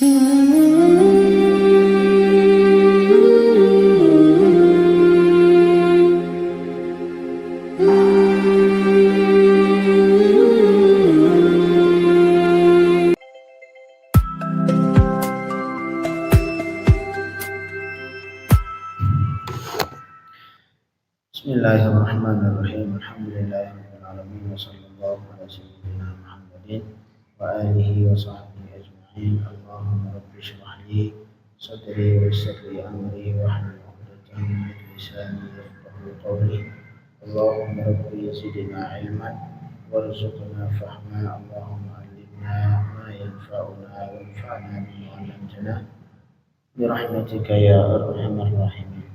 Bismillahirrahmanirrahim. Alhamdulillahirabbil alamin wa sallallahu ala sayyidina Muhammadin wa alihi wa sahbihi ajma'in. Allahumma rabbi shrah li sadri wa yassir li amri wa hlul 'uqdatam min lisani yafqahu qawli. Allahumma rabbi zidna ilman warzuqna fahma. Allahumma 'allimna ma yanfa'una wanfa'na bima 'allamtana bi rahmatika ya arhamar rahimin.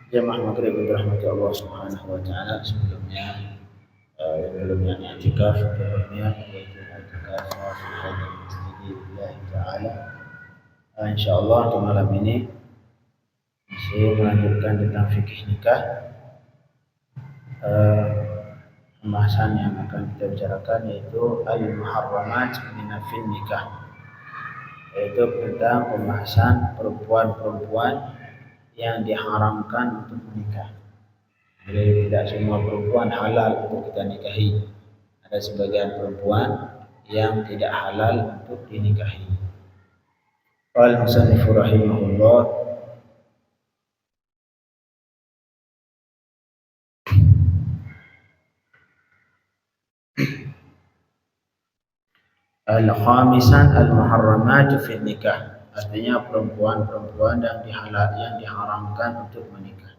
Jemaah maghrib yang dirahmati Allah Subhanahu wa taala, sebelumnya i'tikaf, sebelumnya i'tikaf masjidillah taala. Insyaallah di malam ini masih melanjutkan tentang fikih nikah. Pembahasan yang akan kita bicarakan yaitu al-muharramat min nikah, yaitu tentang pembahasan perempuan-perempuan yang diharamkan untuk menikah. Jadi tidak semua perempuan halal untuk kita nikahi. Ada sebagian perempuan yang tidak halal untuk dinikahi. Qala al-musannif rahimahullah, al-khamisan al-muharramat fi nikah. Artinya perempuan-perempuan yang diharamkan untuk menikah.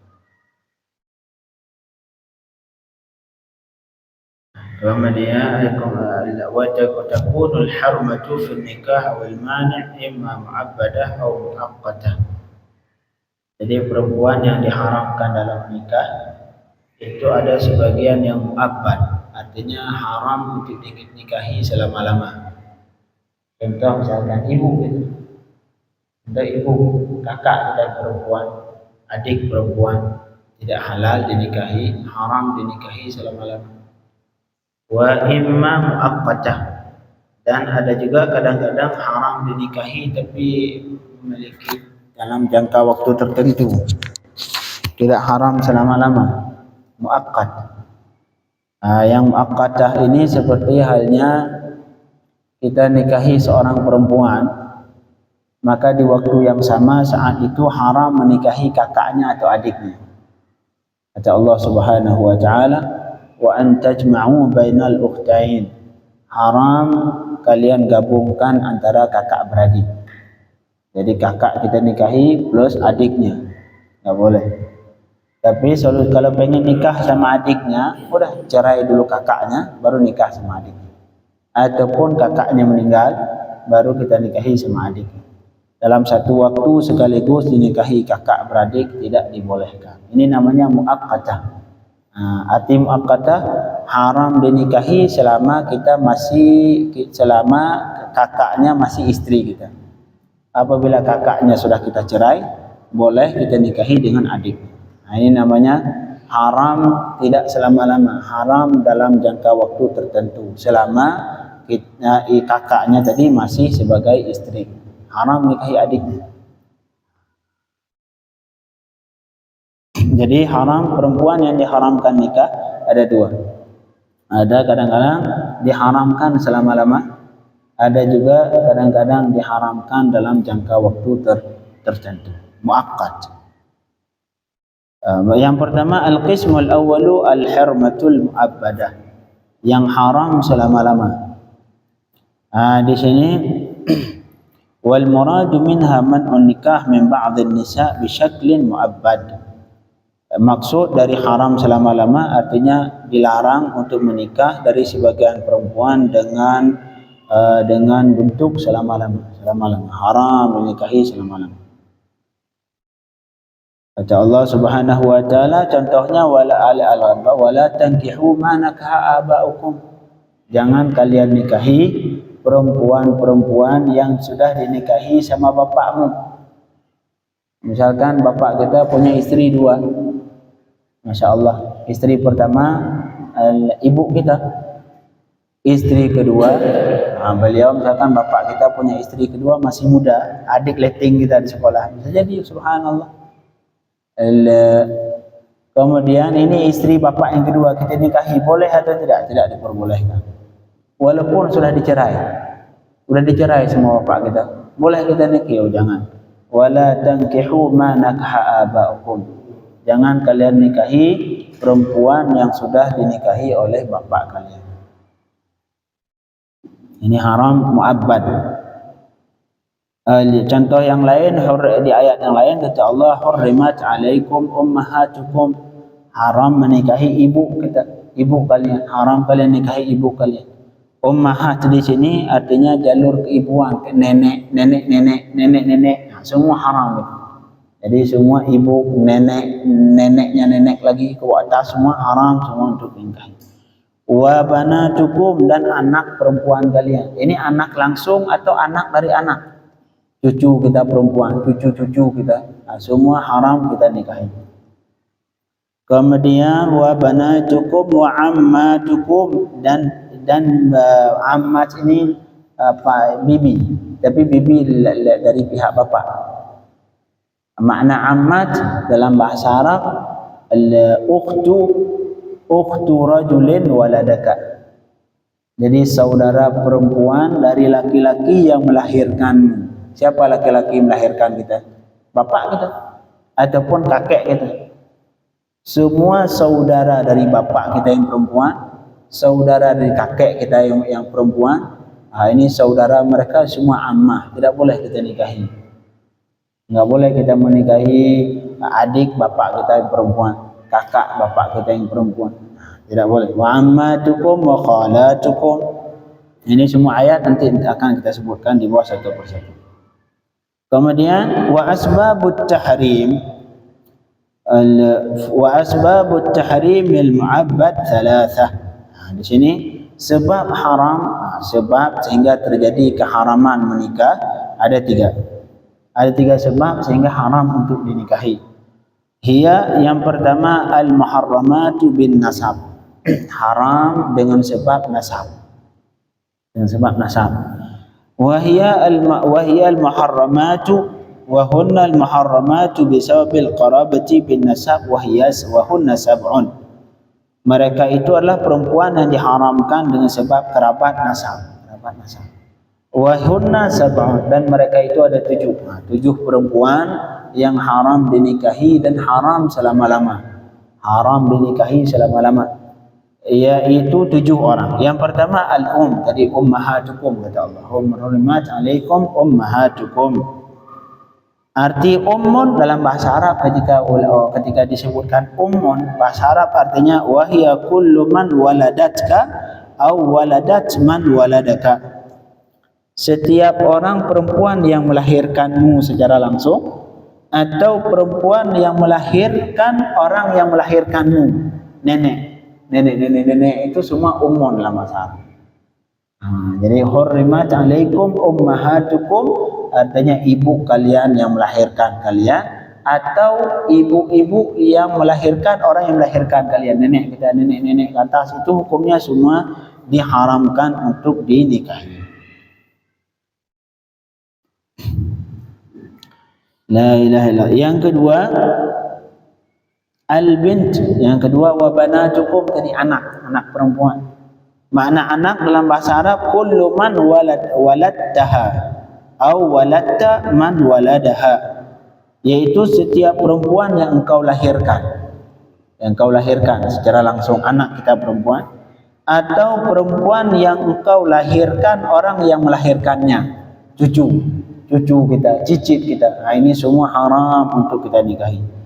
Kemudian wa takunul harmatu fi nikah wal mani' imma mu'abbadah atau muaqqatah. Jadi perempuan yang diharamkan dalam nikah itu ada sebagian yang mu'abbad, artinya haram untuk dinikahi selama-lama. Contoh misalkan ibu gitu. Untuk ibu, kakak dan perempuan, adik perempuan tidak halal dinikahi, haram dinikahi selama-lama. Wa imma muaqqatah, dan ada juga kadang-kadang haram dinikahi tapi memiliki dalam jangka waktu tertentu, tidak haram selama-lama, muaqqat. Yang muaqqatah ini seperti halnya kita nikahi seorang perempuan, maka di waktu yang sama saat itu haram menikahi kakaknya atau adiknya. Kata Allah Subhanahu wa taala, wa an tajma'u bainal ukhtain. Haram kalian gabungkan antara kakak beradik. Jadi kakak kita nikahi plus adiknya, enggak boleh. Tapi kalau pengen nikah sama adiknya, udah cerai dulu kakaknya baru nikah sama adiknya. Ataupun kakaknya meninggal baru kita nikahi sama adiknya. Dalam satu waktu sekaligus dinikahi kakak beradik tidak dibolehkan. Ini namanya muaqqatah. Arti muaqqatah, haram dinikahi selama kakaknya masih istri kita. Apabila kakaknya sudah kita cerai, boleh kita nikahi dengan adik. Ini namanya haram tidak selama-lama, haram dalam jangka waktu tertentu selama kakaknya tadi masih sebagai istri. Haram nikahi adiknya. Jadi haram perempuan yang diharamkan nikah ada dua. Ada kadang-kadang diharamkan selama-lama, ada juga kadang-kadang diharamkan dalam jangka waktu tertentu, muaqqat. Yang pertama al-qismul awwalu al-hurmatul mu'abbadah, yang haram selama-lama. Di sini wal muradu minha man'un nikah min ba'd an-nisa bi syaklin mu'abbad. Maksud dari haram selama-lama artinya dilarang untuk menikah dari sebagian perempuan dengan bentuk selama-lama. Haram menikahi selama-lama. Kata Allah Subhanahu wa taala, contohnya wala tankihu ma nakaha aba'ukum. Jangan kalian nikahi perempuan-perempuan yang sudah dinikahi sama bapakmu. Misalkan bapak kita punya istri dua, Masya Allah, istri pertama ibu kita, istri kedua beliau misalkan bapak kita punya istri kedua masih muda, adik letting kita di sekolah, bisa jadi subhanallah. Kemudian ini istri bapak yang kedua kita nikahi, boleh atau tidak? Tidak diperbolehkan. Walaupun sudah dicerai semua bapak kita, boleh kita nikahi? Oh jangan. Wala tankihu ma nakha aba'ukum. Jangan kalian nikahi perempuan yang sudah dinikahi oleh bapak kalian. Ini haram mu'abbad. Contoh yang lain di ayat yang lain kata Allah, hurrimat alaikum ummahatukum, haram menikahi ibu kita, ibu kalian, haram kalian nikahi ibu kalian. Ummahat di sini artinya jalur keibuan, nenek, semua haram itu. Jadi semua ibu, neneknya nenek lagi ke atas semua haram semua untuk nikahi. Wa banatukum, dan anak perempuan kalian. Ini anak langsung atau anak dari anak? Cucu kita perempuan, cucu-cucu kita, semua haram kita nikahi. Kemudian wa banatukum wa ammatukum, dan ammat ini bibi, tapi bibi dari pihak bapak. Makna ammat dalam bahasa Arab ukhtu rajulin waladaka. Jadi saudara perempuan dari laki-laki yang melahirkanmu. Siapa laki-laki melahirkan kita? Bapak kita ataupun kakek kita. Semua saudara dari bapak kita yang perempuan, saudara dari kakek kita yang perempuan, ini saudara mereka semua ammah, tidak boleh kita nikahi. Enggak boleh kita menikahi adik bapak kita yang perempuan, kakak bapak kita yang perempuan, tidak boleh. Wa ammatukum wa khalatukum. Ini semua ayat nanti akan kita sebutkan di bawah satu persatu. Kemudian wa asbabut tahrim al mu'abbad thalathah. Di sini sebab haram, sebab sehingga terjadi keharaman menikah ada tiga. Ada tiga sebab sehingga haram untuk dinikahi. Hiya, yang pertama al-muharramatu bin nasab. Haram dengan sebab nasab. Dengan sebab nasab. Wa hiya al-muharramatu wa hunna al-muharramatu bisababil qarabati bin nasab wa hunna sab'un. Mereka itu adalah perempuan yang diharamkan dengan sebab kerabat nasab. Kerabat nasab. Wahunna sab'un, dan mereka itu ada 7 perempuan yang haram dinikahi dan haram selama-lama. Haram dinikahi selama-lama, yaitu 7 orang. Yang pertama al-um, tadi ummahatukum kata Allah, hurrimat alaikum ummahatukum. Arti ummun dalam bahasa Arab ketika disebutkan ummun bahasa Arab artinya wahiya kullu man waladatka aw waladat man waladaka. Setiap orang perempuan yang melahirkanmu secara langsung atau perempuan yang melahirkan orang yang melahirkanmu, nenek itu semua ummun dalam bahasa Arab. Jadi hurrimat alaikum ummahatukum artinya ibu kalian yang melahirkan kalian atau ibu-ibu yang melahirkan orang yang melahirkan kalian. Nenek kita, nenek ke atas itu hukumnya semua diharamkan untuk dinikahi. La ilaha illallah. Yang kedua al-bint, yang kedua wa banatukum, tadi anak perempuan. Makna anak dalam bahasa Arab kullu man waladtaha atau waladta man waladaha, yaitu setiap perempuan yang engkau lahirkan. Yang engkau lahirkan secara langsung anak kita perempuan, atau perempuan yang engkau lahirkan orang yang melahirkannya, cucu kita, cicit kita. Ini semua haram untuk kita nikahi.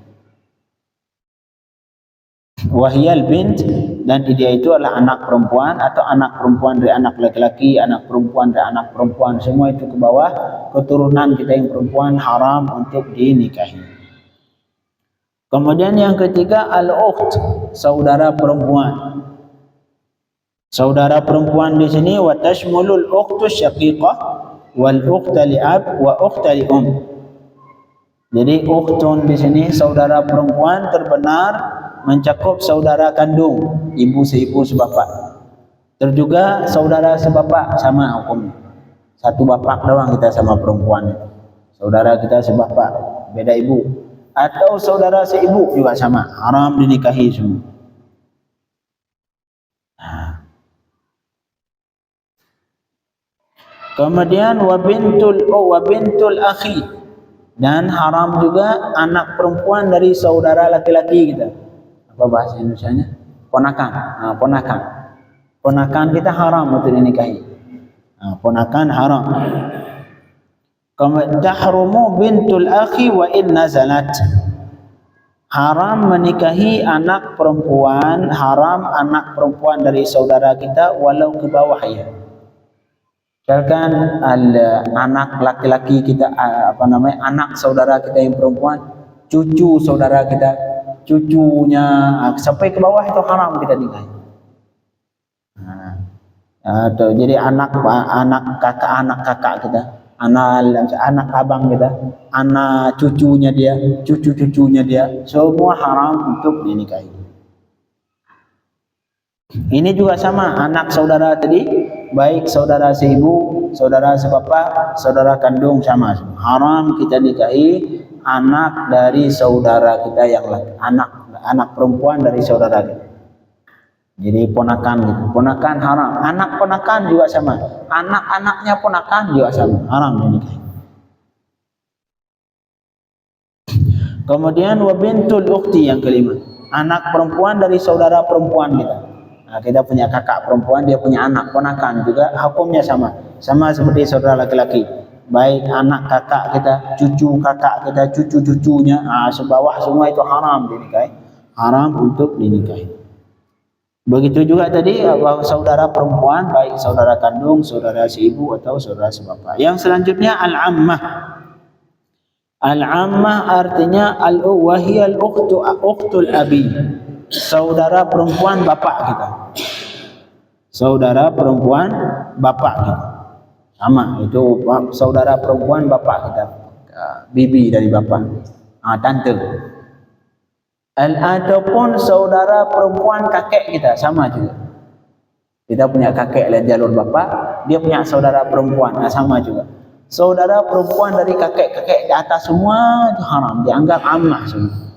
Wahyal bint, dan dia itu adalah anak perempuan atau anak perempuan dari anak laki-laki, anak perempuan dari anak perempuan, semua itu ke bawah keturunan kita yang perempuan haram untuk dinikahi. Kemudian yang ketiga al-ukht, saudara perempuan. Saudara perempuan di sini wa tashmulul ukhtu syaqiqah wal ukhta li ab wa ukhta li Jadi ukhtun di sini saudara perempuan terbenar mencakup saudara kandung, ibu seibu sebapa. Terus juga saudara sebapa sama hukumnya. Satu bapak doang kita sama perempuan. Saudara kita sebapa, beda ibu. Atau saudara seibu juga sama, haram dinikahi semua. Kemudian wa bintul akhi, dan haram juga anak perempuan dari saudara laki-laki kita. Apa bahasa Indonesianya? Ponakan. Ponakan. Ponakan kita haram untuk dinikahi. Ponakan haram. Kemudian tahrumu bintul akhi wa in nazalat. Haram menikahi anak perempuan, haram anak perempuan dari saudara kita walau ke bawah ya. Misalkan anak laki-laki kita, anak saudara kita yang perempuan, cucu saudara kita, cucunya sampai ke bawah itu haram kita nikahi. Jadi anak kakak kita, anak abang kita, anak cucunya dia, cucu-cucunya dia, semua haram untuk dinikahi. Ini juga sama, anak saudara tadi, baik saudara seibu, saudara sebapa, saudara kandung sama. Haram kita nikahi anak dari saudara kita yang lain, anak perempuan dari saudara kita. Jadi ponakan gitu. Ponakan haram. Anak ponakan juga sama. Anak-anaknya ponakan juga sama. Haram dinikahi. Kemudian wa bintul ukhti yang kelima. Anak perempuan dari saudara perempuan kita. Kita punya kakak perempuan, dia punya anak ponakan juga, hukumnya sama. Sama seperti saudara laki-laki. Baik anak kakak kita, cucu kakak kita, cucu-cucunya, sebawah semua itu haram dinikahi. Haram untuk dinikahi. Begitu juga tadi saudara perempuan, baik saudara kandung, saudara seibu atau saudara sebapa. Yang selanjutnya al-ammah. Al-ammah artinya al-wahiyal ukhtul abi. Saudara perempuan bapak kita. Saudara perempuan bapak kita. Sama, itu saudara perempuan bapak kita. Bibi dari bapak. Tante. Ataupun saudara perempuan kakek kita, sama juga. Kita punya kakek dari jalur bapak, dia punya saudara perempuan, sama juga. Saudara perempuan dari kakek-kakek di atas semua itu haram, dianggap ammah semua.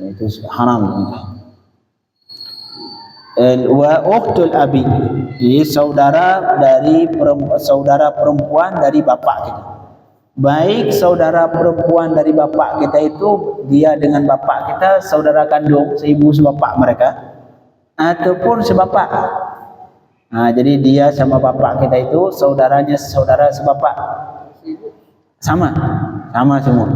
Itu haram. Wa ukhtul abi, jadi saudara perempuan dari bapak kita. Baik saudara perempuan dari bapak kita itu dia dengan bapak kita saudara kandung, seibu sebapak mereka, ataupun sebapak. Jadi dia sama bapak kita itu saudaranya saudara sebapak. Sama semua.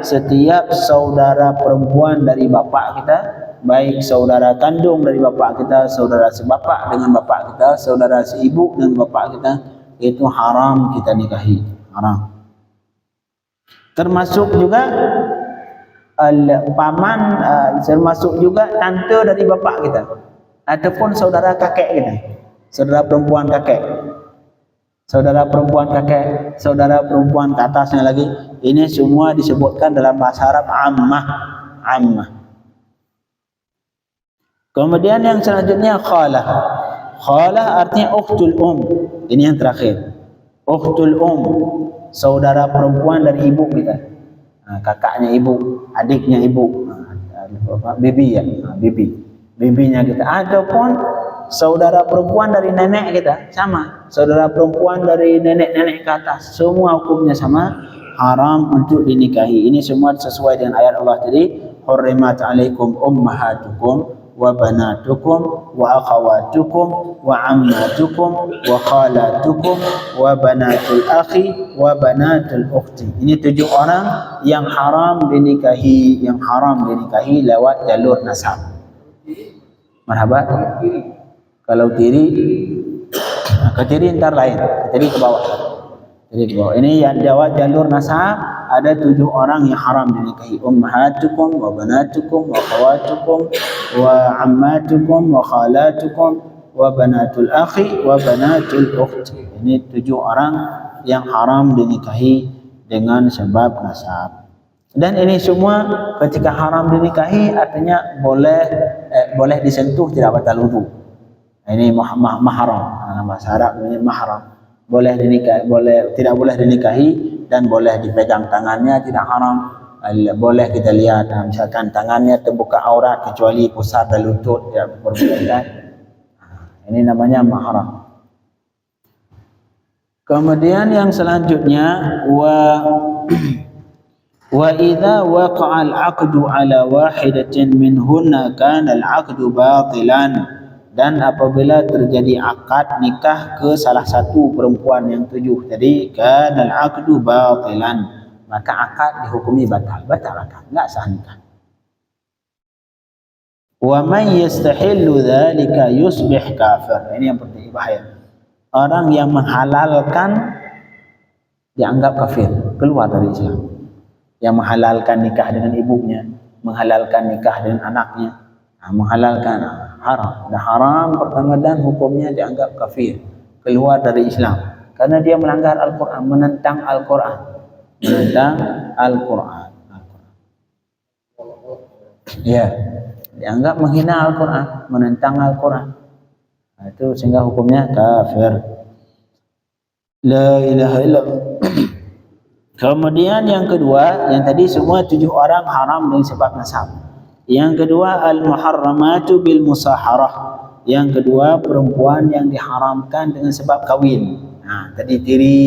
Setiap saudara perempuan dari bapak kita, baik saudara kandung dari bapak kita, saudara sebapak dengan bapak kita, saudara seibu dengan bapak kita, itu haram kita nikahi. Haram. Termasuk juga paman, termasuk juga tante dari bapak kita, ataupun saudara kakek kita, saudara perempuan kakek. Saudara perempuan kakek, saudara perempuan ke atasnya lagi, ini semua disebutkan dalam bahasa Arab ammah. Kemudian yang selanjutnya khalah. Khalah artinya ukhtul Ini yang terakhir. Ukhtul saudara perempuan dari ibu kita. Kakaknya ibu, adiknya ibu, bibi ya, bibinya kita. Ataupun saudara perempuan dari nenek kita, sama. Saudara perempuan dari nenek-nenek ke atas, semua hukumnya sama, haram untuk dinikahi. Ini semua sesuai dengan ayat Allah tadi, hurrimat alaikum ummahatukum wa banatukum wa akhawatukum wa ammatukum wa khalatukum wa banatul akhi wa banatul ukhti. Ini 7 orang yang haram dinikahi, lewat jalur nasab. Marhaba. Kalau tiri, ke tiri ntar lain, ke tiri ke bawah. Ini yang lewat jalur nasab, ada 7 orang yang haram dinikahi. Ummahatukum wa banatukum wa akhawatukum wa ammatukum wa khalatukum wa banatul akhi wa banatul ukhti. Ini 7 orang yang haram dinikahi dengan sebab nasab. Dan ini semua ketika haram dinikahi artinya boleh disentuh, tidak batal wudu. Ini mahram, bahasa Arab ini mahram. Boleh dinikahi, tidak boleh dinikahi, dan boleh dipegang tangannya, tidak haram. Boleh kita lihat misalkan tangannya terbuka aurat kecuali pusar dan lutut, tidak diperbolehkan. Ini namanya mahram. Kemudian yang selanjutnya wa idza waqa'a al-'aqdu 'ala wahidatin minhunna kana al-'aqdu batilan. Dan apabila terjadi akad nikah ke salah satu perempuan yang 7 tadi, kana al-'aqdu batilan, maka akad dihukumi batal akad, enggak sah nikah. Wa man yastahillu dzalika yusbih kafir. Ini yang penting, bahaya. Orang yang menghalalkan dianggap kafir, keluar dari Islam. Yang menghalalkan nikah dengan ibunya, menghalalkan nikah dengan anaknya, menghalalkan haram. Dan haram pertama dan hukumnya dianggap kafir, keluar dari Islam, karena dia melanggar Al-Quran, menentang Al-Quran, ya, dianggap menghina Al-Quran, menentang Al-Quran. Itu sehingga hukumnya kafir. La ilaha illallah. Kemudian yang kedua, yang tadi semua 7 orang haram dengan sebab nasab. Yang kedua, al-muharramatu bil musaharah. Yang kedua, perempuan yang diharamkan dengan sebab kawin. Tadi tiri,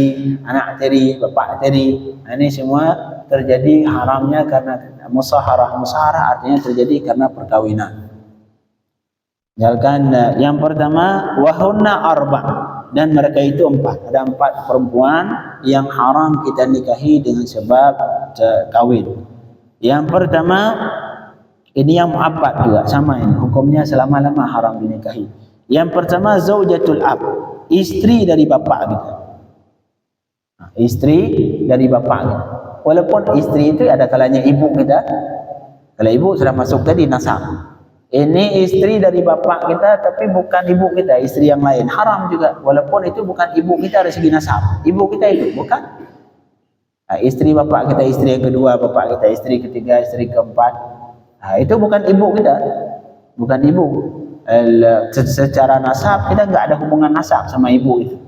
anak tiri, bapak tiri. Ini semua terjadi haramnya karena musaharah. Musaharah artinya terjadi karena perkawinan. Misalkan yang pertama, wahunna arba', dan mereka itu 4. Ada 4 perempuan yang haram kita nikahi dengan sebab kawin. Yang pertama, ini yang mu'abbad juga, sama ini hukumnya selama-lama haram dinikahi. Yang pertama, zaujatul ab, istri dari bapak kita. Istri dari bapak kita. Walaupun istri itu ada kalanya ibu kita. Kalau ibu sudah masuk tadi nasab. Ini istri dari bapak kita tapi bukan ibu kita, istri yang lain, haram juga. Walaupun itu bukan ibu kita dari segi nasab. Ibu kita itu bukan. Istri bapak kita, istri yang kedua bapak kita, istri ketiga, istri keempat. Itu bukan ibu kita, bukan ibu. Secara nasab kita nggak ada hubungan nasab sama ibu itu.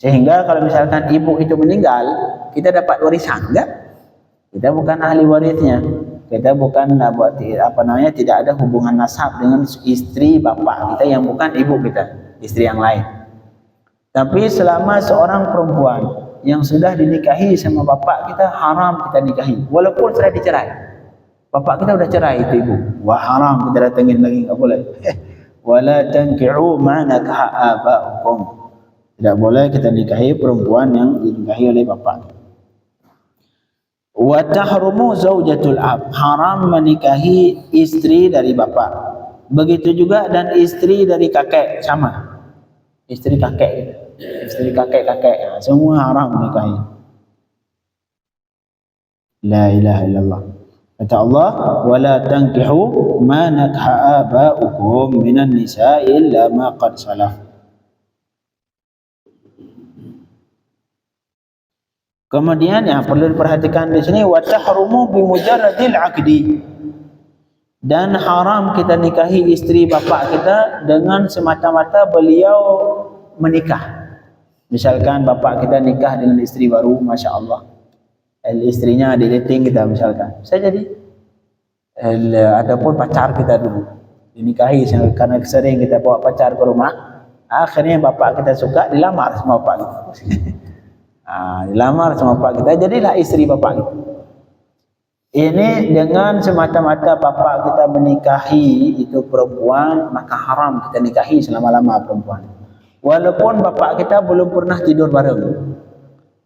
Sehingga kalau misalkan ibu itu meninggal, kita dapat warisan, enggak? Kita bukan ahli warisnya. Kita bukan tidak ada hubungan nasab dengan istri bapak kita yang bukan ibu kita, istri yang lain. Tapi selama seorang perempuan yang sudah dinikahi sama bapak kita, haram kita nikahi walaupun sudah dicerai. Bapak kita sudah cerai itu ibu, wah haram kita datengin lagi, enggak boleh. Wala tanki'u ma nakaha aba'ukum. Tidak boleh kita nikahi perempuan yang dinikahi oleh bapak. Wa tahrumu zaujatul ab, haram menikahi istri dari bapak. Begitu juga dan istri dari kakek, sama. Istri kakek, istri kakek-kakek, semua haram menikahi. La ilaha illallah. Kata Allah, wala tankihu ma nakha aba'ukum minan nisa'i illa ma qad salaf. Kemudian yang perlu diperhatikan di sini, wa tahrumu bi mujarradil aqdi, dan haram kita nikahi istri bapak kita dengan semata-mata beliau menikah. Misalkan bapak kita nikah dengan istri baru, masya Allah, istrinya di dating kita misalkan, saya jadi ataupun pacar kita dulu dinikahi karena sering kita bawa pacar ke rumah, akhirnya bapak kita suka, dilamar sama bapak kita. Dilamar sama bapak kita, jadilah istri bapak kita. Ini dengan semata-mata bapak kita menikahi itu perempuan, maka haram kita nikahi selama-lama perempuan. Walaupun bapak kita belum pernah tidur bareng,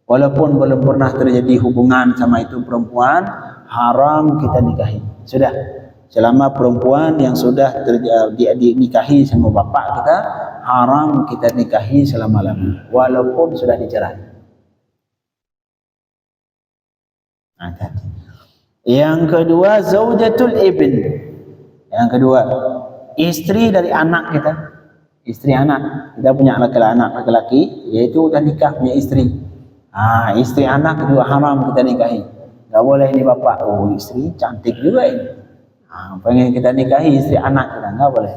walaupun belum pernah terjadi hubungan sama itu perempuan, haram kita nikahi. Sudah, selama perempuan yang sudah dinikahi sama bapak kita, haram kita nikahi selama-lama, walaupun sudah dicerai. Yang kedua, zaujatul ibn. Yang kedua, istri dari anak kita. Istri anak, kita punya anak laki-laki, yaitu udah nikah punya istri. Istri anak juga haram kita nikahi. Gak Tak boleh ini bapak, oh istri cantik juga ini. Pengen kita nikahi istri anak kita, nggak boleh.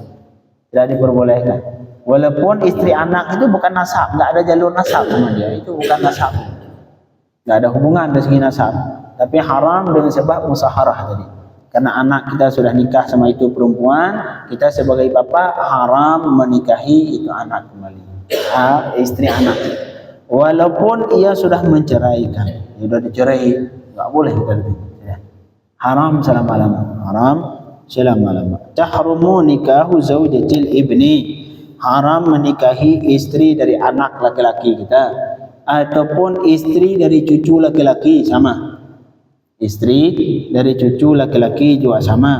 Tidak diperbolehkan. Walaupun istri anak itu bukan nasab, nggak ada jalur nasab sama dia, itu bukan nasab. Nggak ada hubungan dari segi nasab. Tapi haram dengan sebab musaharah tadi. Karena anak kita sudah nikah sama itu perempuan, kita sebagai bapak haram menikahi itu anak kembali. Istri anak. Walaupun ia sudah menceraikan, sudah dicerai, nggak boleh kita ya. Haram selama-lama. Haram selama-lama. Tahrumu nikahu zaujatil ibni. Haram menikahi istri dari anak laki-laki kita ataupun istri dari cucu laki-laki, sama. Istri dari cucu laki-laki juga sama,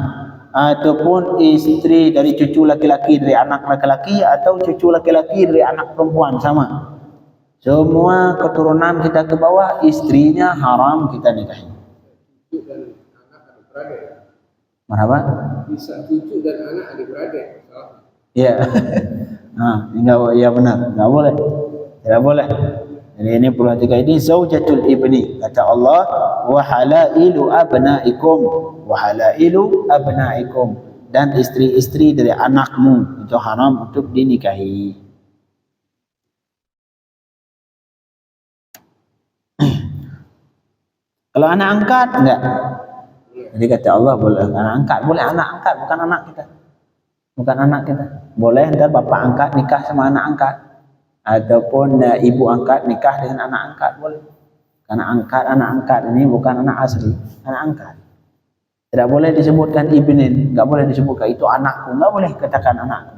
ataupun istri dari cucu laki-laki dari anak laki-laki atau cucu laki-laki dari anak perempuan, sama. Semua keturunan kita ke bawah, istrinya haram kita nikahi. Cucu dan anak adik-beradik. Marhaba? Bisa cucu dan anak adik-beradik. Ya. Enggak, ya benar, enggak boleh. Tidak boleh. Jadi ini perhatikan, ini zaujatul ibni. Kata Allah, wa halailu abnaikum, wa halailu abnaikum, dan istri-istri dari anakmu itu haram untuk dinikahi. Kalau anak angkat enggak. Jadi kata Allah boleh anak angkat, boleh anak angkat, bukan anak kita. Bukan anak kita. Boleh ntar bapak angkat nikah sama anak angkat. Ataupun ibu angkat nikah dengan anak angkat, boleh. Karena anak angkat ini bukan anak asli, anak angkat. Tidak boleh disebutkan ibnin, enggak boleh disebutkan itu anakku, enggak boleh katakan anakku.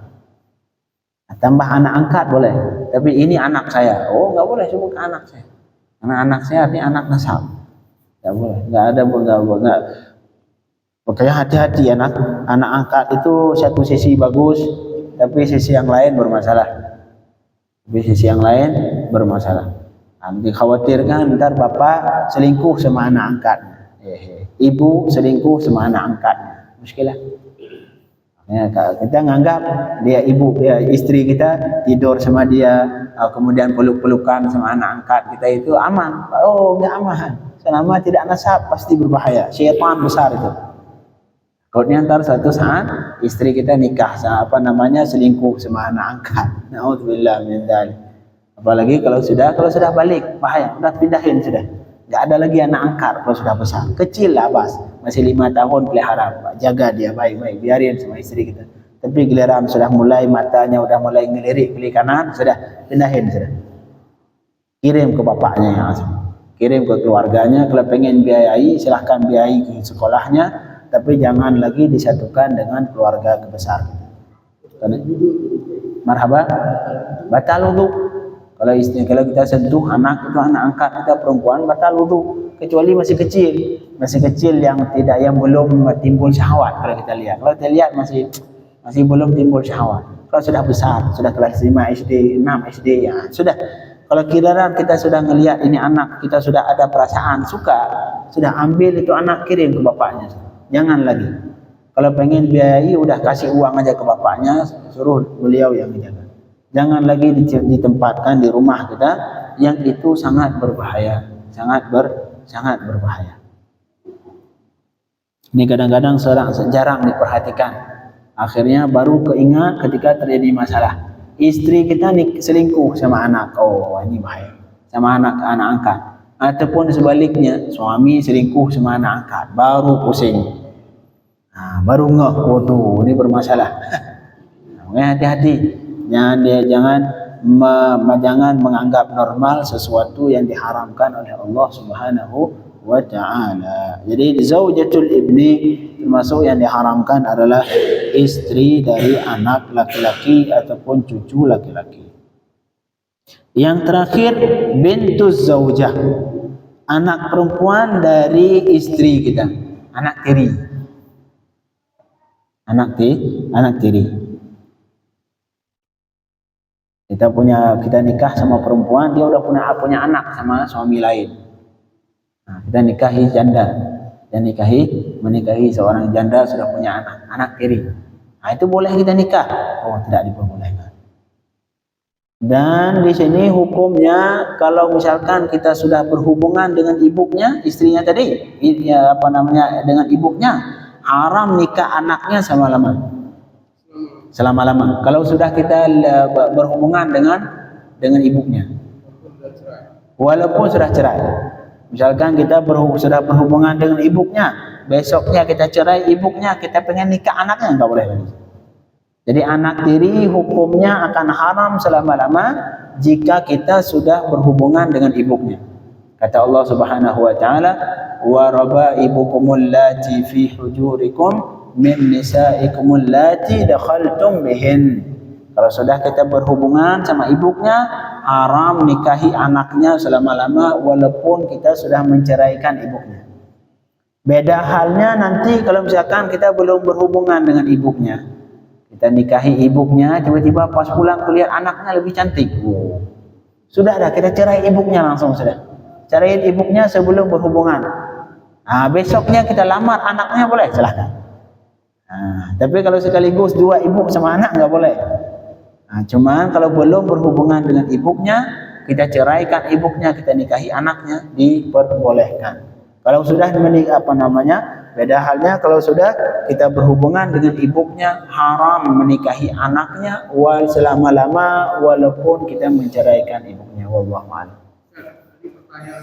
Tambah anak angkat boleh, tapi ini anak saya. Oh, enggak boleh sebutkan anak saya. Karena anak saya artinya anak nasab. Enggak boleh, enggak. Makanya hati-hati anak angkat itu satu sisi bagus, tapi sisi yang lain bermasalah. Dikhawatirkan ntar bapak selingkuh sama anak angkat, ibu selingkuh sama anak angkatnya, muskilah. Ya, kita nganggap dia ibu, ya istri kita tidur sama dia, kemudian peluk-pelukan sama anak angkat kita itu aman. Oh, enggak aman. Selama tidak nasab pasti berbahaya. Syaitan besar itu. Kalau ntar suatu saat istri kita nikah selingkuh sama anak angkat. Nauzubillah min dzalik. Apalagi kalau sudah balik, bahaya. Udah pindahin sudah. Enggak ada lagi anak angkat kalau sudah besar. Kecil lah Bas, masih 5 tahun pelihara. Jaga dia baik-baik, biarin sama istri kita. Tapi giliran sudah mulai matanya udah mulai ngelirik kiri kanan, sudah pindahin sudah. Kirim ke bapaknya yang asli. Kirim ke keluarganya. Kalau pengen biayai silahkan biayai ke sekolahnya, tapi jangan lagi disatukan dengan keluarga besar. Marhaba, batal wudu. Kalau kita sentuh anak itu anak angkat kita perempuan, batal wudu. Kecuali masih kecil yang belum timbul syahwat. Kalau kita lihat masih belum timbul syahwat. Kalau sudah besar, sudah kelas 5 SD, 6 SD, ya sudah. Kalau kira kita sudah ngelihat ini anak, kita sudah ada perasaan suka, sudah ambil itu anak kirim ke bapaknya. Jangan lagi. Kalau pengen biayai udah kasih uang aja ke bapaknya, suruh beliau yang menjaga. Jangan lagi ditempatkan di rumah kita, yang itu sangat berbahaya, sangat berbahaya. Ini kadang-kadang jarang diperhatikan. Akhirnya baru keingat ketika terjadi masalah. Istri kita selingkuh sama anak, oh ini bahaya. Sama anak angkat. Ataupun sebaliknya, suami selingkuh sama anak angkat, baru pusing. Baru ngeh, waduh ini bermasalah. Hati-hati. Jangan menganggap normal sesuatu yang diharamkan oleh Allah Subhanahu wa ta'ala. Jadi zaujatul ibni termasuk yang diharamkan adalah istri dari anak laki-laki ataupun cucu laki-laki. Yang terakhir bintuz zaujah, anak perempuan dari istri kita, anak tiri. Anak tiri. Kita nikah sama perempuan, dia udah punya anak sama suami lain. Kita nikahi janda, dan menikahi seorang janda sudah punya anak tiri. Itu boleh kita nikah? Oh, tidak diperbolehkan. Dan di sini hukumnya kalau misalkan kita sudah berhubungan dengan ibunya, istrinya tadi, ya, dengan ibunya, haram nikah anaknya selama-lama. Kalau sudah kita berhubungan dengan ibunya, walaupun sudah cerai. Misalkan kita sudah berhubungan dengan ibunya, besoknya kita cerai ibunya, kita pengen nikah anaknya, enggak boleh lagi. Jadi anak tiri hukumnya akan haram selama-lama jika kita sudah berhubungan dengan ibunya. Kata Allah Subhanahu wa taala, "Wa rabaibukumul lati fi hujurikum min nisaikumul lati dakhaltum bihin." Kalau sudah kita berhubungan sama ibunya, haram nikahi anaknya selama-lama walaupun kita sudah menceraikan ibunya. Beda halnya nanti kalau misalkan kita belum berhubungan dengan ibunya, kita nikahi ibunya, tiba-tiba pas pulang kuliah anaknya lebih cantik. Sudah dah, kita cerai ibunya langsung sudah. Cerai ibunya sebelum berhubungan. Besoknya kita lamar anaknya boleh, silahkan. Tapi kalau sekaligus dua ibu sama anak nggak boleh. Cuman kalau belum berhubungan dengan ibunya, kita ceraikan ibunya, kita nikahi anaknya, diperbolehkan. Kalau sudah menikah beda halnya kalau sudah kita berhubungan dengan ibunya, haram menikahi anaknya selama-lama walaupun kita menceraikan ibunya. Wallahu a'lam. Jadi pertanyaan